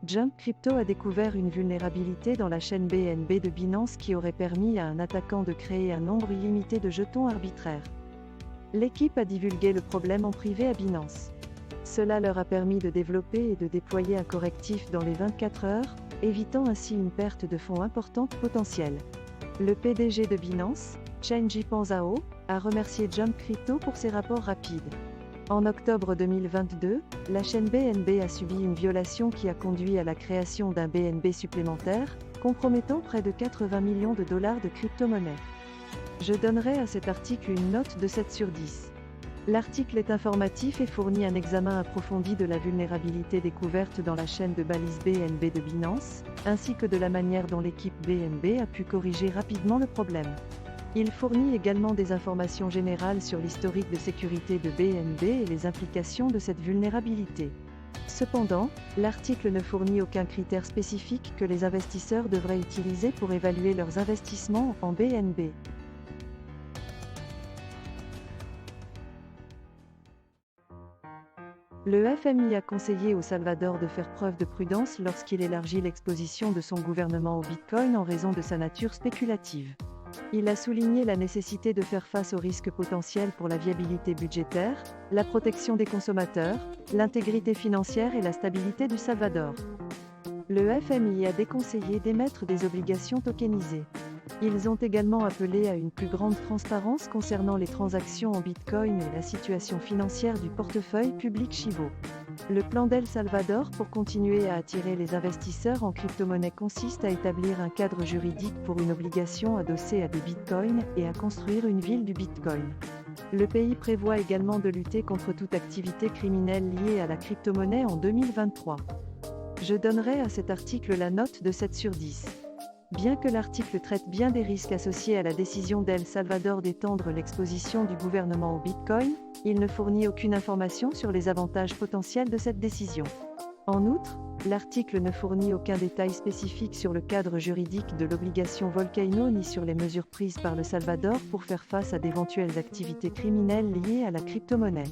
Jump Crypto a découvert une vulnérabilité dans la chaîne BNB de Binance qui aurait permis à un attaquant de créer un nombre illimité de jetons arbitraires. L'équipe a divulgué le problème en privé à Binance. Cela leur a permis de développer et de déployer un correctif dans les 24 heures, évitant ainsi une perte de fonds importante potentielle. Le PDG de Binance, Changpeng Zhao, a remercié Jump Crypto pour ses rapports rapides. En octobre 2022, la chaîne BNB a subi une violation qui a conduit à la création d'un BNB supplémentaire, compromettant près de 80 millions de dollars de crypto-monnaies. Je donnerai à cet article une note de 7 sur 10. L'article est informatif et fournit un examen approfondi de la vulnérabilité découverte dans la chaîne de balises BNB de Binance, ainsi que de la manière dont l'équipe BNB a pu corriger rapidement le problème. Il fournit également des informations générales sur l'historique de sécurité de BNB et les implications de cette vulnérabilité. Cependant, l'article ne fournit aucun critère spécifique que les investisseurs devraient utiliser pour évaluer leurs investissements en BNB. Le FMI a conseillé au Salvador de faire preuve de prudence lorsqu'il élargit l'exposition de son gouvernement au Bitcoin en raison de sa nature spéculative. Il a souligné la nécessité de faire face aux risques potentiels pour la viabilité budgétaire, la protection des consommateurs, l'intégrité financière et la stabilité du Salvador. Le FMI a déconseillé d'émettre des obligations tokenisées. Ils ont également appelé à une plus grande transparence concernant les transactions en Bitcoin et la situation financière du portefeuille public Chivo. Le plan d'El Salvador pour continuer à attirer les investisseurs en crypto-monnaie consiste à établir un cadre juridique pour une obligation adossée à des bitcoins et à construire une ville du bitcoin. Le pays prévoit également de lutter contre toute activité criminelle liée à la crypto-monnaie en 2023. Je donnerai à cet article la note de 7 sur 10. Bien que l'article traite bien des risques associés à la décision d'El Salvador d'étendre l'exposition du gouvernement au Bitcoin, il ne fournit aucune information sur les avantages potentiels de cette décision. En outre, l'article ne fournit aucun détail spécifique sur le cadre juridique de l'obligation Volcano ni sur les mesures prises par le Salvador pour faire face à d'éventuelles activités criminelles liées à la crypto-monnaie.